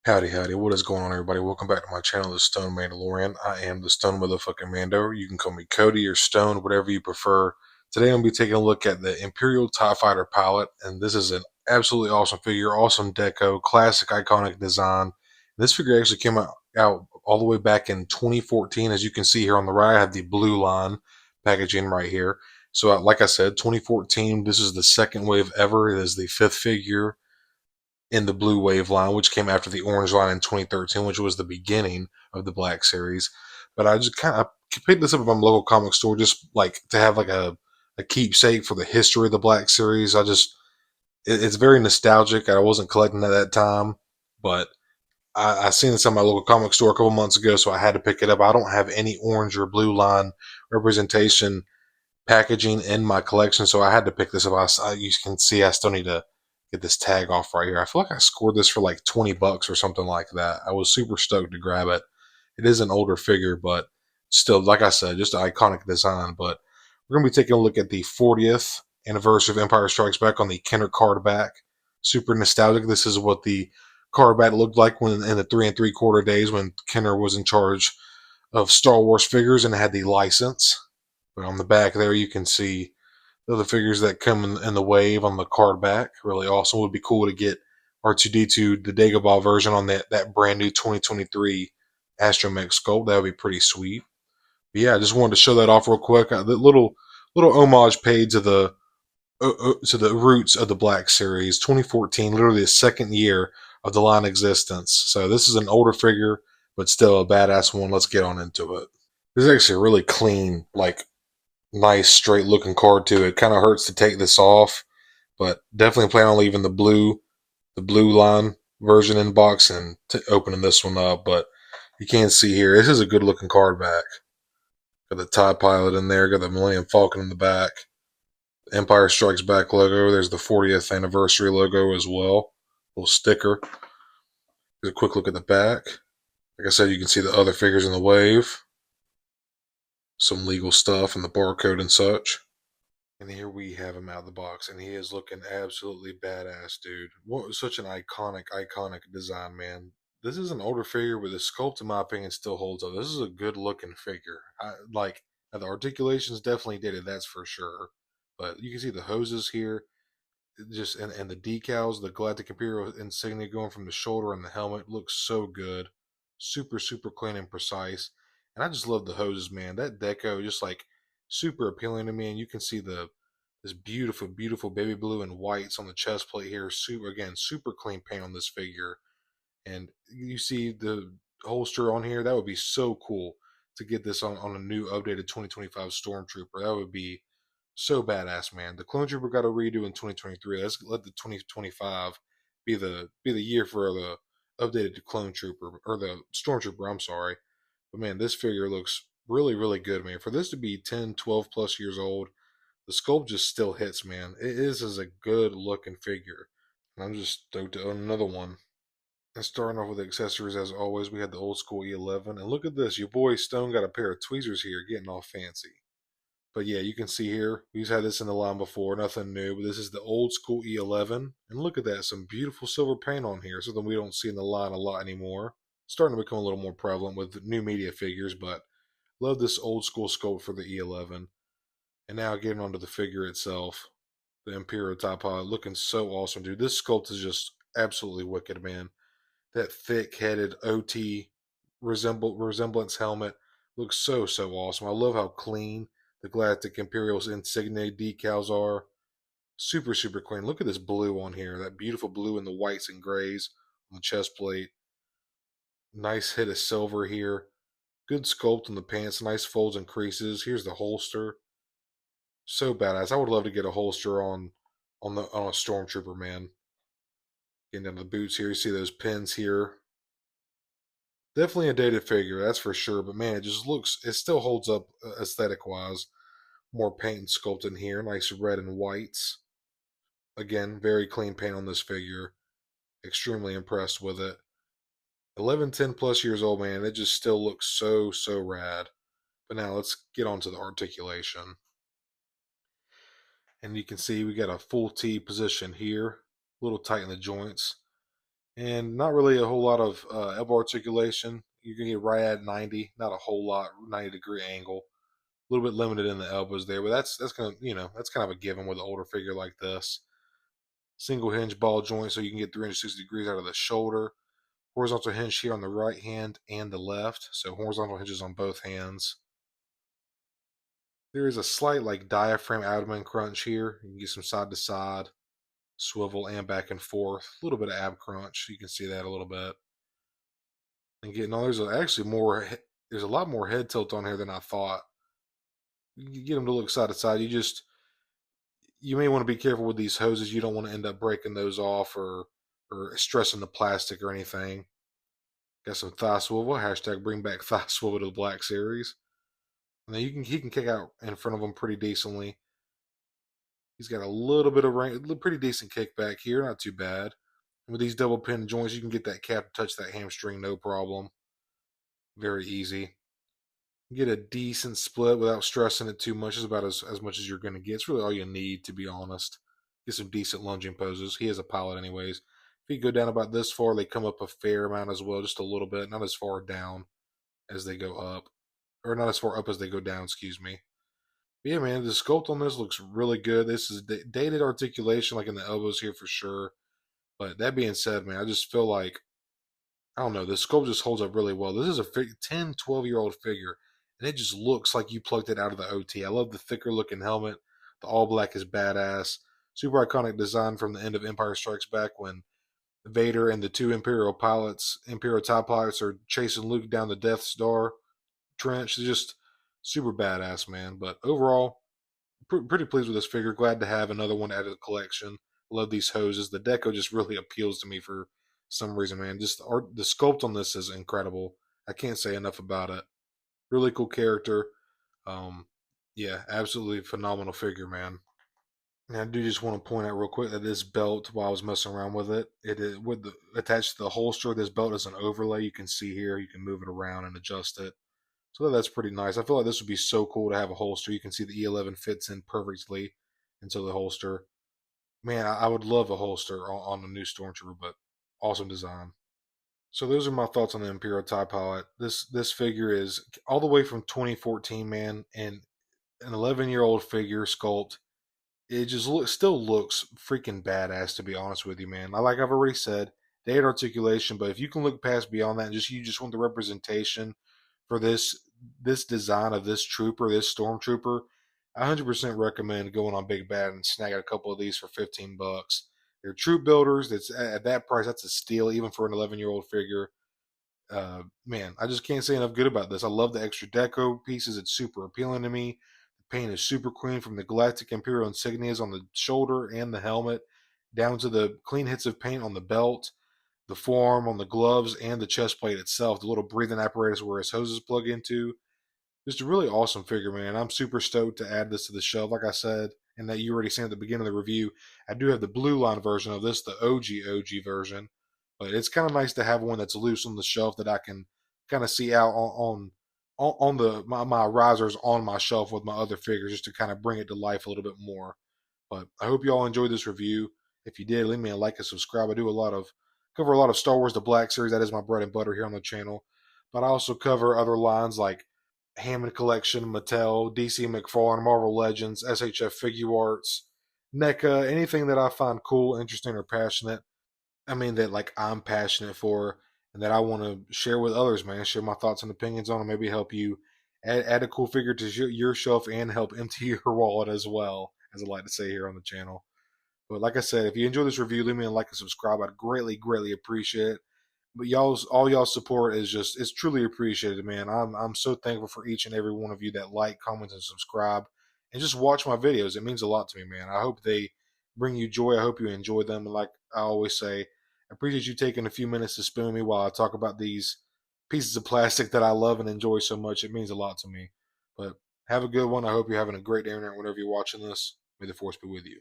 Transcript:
Howdy, howdy. What is going on, everybody? Welcome back to my channel, The Stone Mandalorian. I am the Stone Motherfucking Mando. You can call me Cody or Stone, whatever you prefer. Today, I'm going to be taking a look at the Imperial TIE Fighter pilot, and this is an absolutely awesome figure, awesome deco, classic, iconic design. This figure actually came out all the way back in 2014. As you can see here on the right, I have the blue line packaging right here. So, like I said, 2014, this is the second wave ever. It is the fifth figure in the blue wave line, which came after the orange line in 2013, which was the beginning of the black series. But I just kind of picked this up at my local comic store just like to have like a keepsake for the history of the black series. It's very nostalgic. I wasn't collecting at that time, but I seen this at my local comic store a couple months ago, so I had to pick it up. I don't have any orange or blue line representation packaging in my collection, so I had to pick this up. You can see I still need to get this tag off right here. I feel like I scored this for like 20 bucks or something like that. I was super stoked to grab it. It is an older figure, but still, like I said, just an iconic design. But we're going to be taking a look at the 40th anniversary of Empire Strikes Back on the Kenner Cardback. Super nostalgic. This is what the Cardback looked like when in the 3 3/4 days when Kenner was in charge of Star Wars figures and had the license. But on the back there, you can see the other figures that come in the wave on the card back. Really awesome. Would be cool to get R2D2, the Dagobah version on that brand new 2023 Astromech sculpt. That would be pretty sweet. But yeah, I just wanted to show that off real quick. The little homage paid to the roots of the Black Series. 2014, literally the second year of the line existence. So this is an older figure, but still a badass one. Let's get on into it. This is actually a really clean, like nice straight looking card too. It kind of hurts to take this off, but definitely plan on leaving the blue line version in box and opening this one up. But you can see here, this is a good looking card back. Got the TIE Pilot in there, got the Millennium Falcon in the back, Empire Strikes Back logo. There's the 40th anniversary logo as well. Little sticker. Here's a quick look at the back. Like I said, you can see the other figures in the wave, some legal stuff and the barcode and such. And here we have him out of the box, and he is looking absolutely badass, dude. What such an iconic design, man. This is an older figure, but the sculpt, in my opinion, still holds up. This is a good looking figure. The articulations definitely did it, that's for sure. But you can see the hoses here, just and the decals, the Galactic Imperial insignia going from the shoulder and the helmet looks so good, super clean and precise. And I just love the hoses, man. That deco just like super appealing to me. And you can see this beautiful baby blue and whites on the chest plate here. Super clean paint on this figure. And you see the holster on here. That would be so cool to get this on a new updated 2025 Stormtrooper. That would be so badass, man. The Clone Trooper got a redo in 2023. Let's let the 2025 be the year for the updated Clone Trooper or the Stormtrooper. I'm sorry, but man, this figure looks really good, man. For this to be 10, 12 plus years old, the sculpt just still hits, man. It is a good looking figure. And I'm just stoked to own another one. And starting off with the accessories, as always, we had the old school E11. And look at this, your boy Stone got a pair of tweezers here, getting all fancy. But yeah, you can see here, we've had this in the line before, nothing new, but this is the old school E11. And look at that, some beautiful silver paint on here, something we don't see in the line a lot anymore. Starting to become a little more prevalent with new media figures, but love this old school sculpt for the E11. And now getting onto the figure itself, the Imperial top pilot, looking so awesome, dude. This sculpt is just absolutely wicked, man. That thick-headed OT resemblance helmet looks so awesome. I love how clean the Galactic Imperial's insignia decals are. Super clean. Look at this blue on here. That beautiful blue in the whites and grays on the chest plate. Nice hit of silver here. Good sculpt on the pants. Nice folds and creases. Here's the holster. So badass. I would love to get a holster on a stormtrooper, man. Getting down to the boots here. You see those pins here. Definitely a dated figure, that's for sure. But man, it still holds up aesthetic wise. More paint and sculpt in here. Nice red and whites. Again, very clean paint on this figure. Extremely impressed with it. 11, 10 plus years old, man. It just still looks so rad. But now let's get on to the articulation. And you can see we got a full T position here. A little tight in the joints. and not really a whole lot of elbow articulation. You're gonna get right at 90, not a whole lot, 90-degree angle. A little bit limited in the elbows there, but that's gonna that's kind of a given with an older figure like this. Single hinge ball joint, so you can get 360 degrees out of the shoulder. Horizontal hinge here on the right hand and the left, so horizontal hinges on both hands. There is a slight like diaphragm abdomen crunch here. You can get some side to side, swivel, and back and forth. A little bit of ab crunch. You can see that a little bit. And getting on, actually more. There's a lot more head tilt on here than I thought. You get them to look side to side. You may want to be careful with these hoses. You don't want to end up breaking those off or stressing the plastic or anything. Got some thigh swivel. Hashtag bring back thigh swivel to the Black Series. And then he can kick out in front of him pretty decently. He's got a little bit of range, pretty decent kickback here, not too bad. And with these double pin joints, you can get that cap to touch that hamstring, no problem. Very easy. Get a decent split without stressing it too much. Is about as much as you're going to get. It's really all you need, to be honest. Get some decent lunging poses. He has a pilot anyways. If you go down about this far, they come up a fair amount as well, just a little bit, not as far down as they go up. Or not as far up as they go down, excuse me. But yeah, man, the sculpt on this looks really good. This is dated articulation, like in the elbows here for sure. But that being said, man, I just feel like, I don't know, the sculpt just holds up really well. This is a 10, 12-year-old figure, and it just looks like you plucked it out of the OT. I love the thicker looking helmet. The all black is badass. Super iconic design from the end of Empire Strikes Back when Vader and the two Imperial pilots, Imperial TIE pilots, are chasing Luke down the Death Star trench. It's just super badass, man. But overall, pretty pleased with this figure. Glad to have another one added to the collection. Love these hoses. The deco just really appeals to me for some reason, man. Just the sculpt on this is incredible. I can't say enough about it. Really cool character. Um, yeah, absolutely phenomenal figure, man. And I do just want to point out real quick that this belt, while I was messing around with it, it is with the attached to the holster. This belt is an overlay. You can see here. You can move it around and adjust it. So that's pretty nice. I feel like this would be so cool to have a holster. You can see the E11 fits in perfectly into the holster. Man, I would love a holster on the new Stormtrooper, but awesome design. So those are my thoughts on the Imperial TIE Pilot. This figure is all the way from 2014, man, and an 11-year-old figure sculpt. It just still looks freaking badass, to be honest with you, man. Like I've already said, they had articulation, but if you can look past beyond that and you just want the representation for this design of this trooper, this stormtrooper, I 100% recommend going on Big Bad and snagging a couple of these for $15. They're troop builders. That's at that price. That's a steal, even for an 11-year-old figure. Man, I just can't say enough good about this. I love the extra deco pieces. It's super appealing to me. The paint is super clean from the Galactic Imperial insignias on the shoulder and the helmet, down to the clean hits of paint on the belt, the forearm, on the gloves, and the chest plate itself. The little breathing apparatus where his hoses plug into. Just a really awesome figure, man. I'm super stoked to add this to the shelf. Like I said, and that you already seen at the beginning of the review, I do have the blue line version of this, the OG version. But it's kind of nice to have one that's loose on the shelf that I can kind of see out on the my risers on my shelf with my other figures, just to kind of bring it to life a little bit more. But I hope you all enjoyed this review. If you did, leave me a like and subscribe. I do cover a lot of Star Wars the Black Series. That is my bread and butter here on the channel. But I also cover other lines like Hammond Collection, Mattel, DC McFarlane, Marvel Legends, SHF Figure Arts, NECA, anything that I find cool, interesting, or passionate. I mean, that like I'm passionate for and that I want to share with others, man. Share my thoughts and opinions on, and maybe help you add a cool figure to your shelf and help empty your wallet as well, as I like to say here on the channel. But like I said, if you enjoy this review, leave me a like and subscribe. I'd greatly appreciate it. But all y'all's support is just, it's truly appreciated, man. I'm so thankful for each and every one of you that like, comment, and subscribe, and just watch my videos. It means a lot to me, man. I hope they bring you joy. I hope you enjoy them. And like I always say, I appreciate you taking a few minutes to spend with me while I talk about these pieces of plastic that I love and enjoy so much. It means a lot to me. But have a good one. I hope you're having a great day whenever you're watching this. May the force be with you.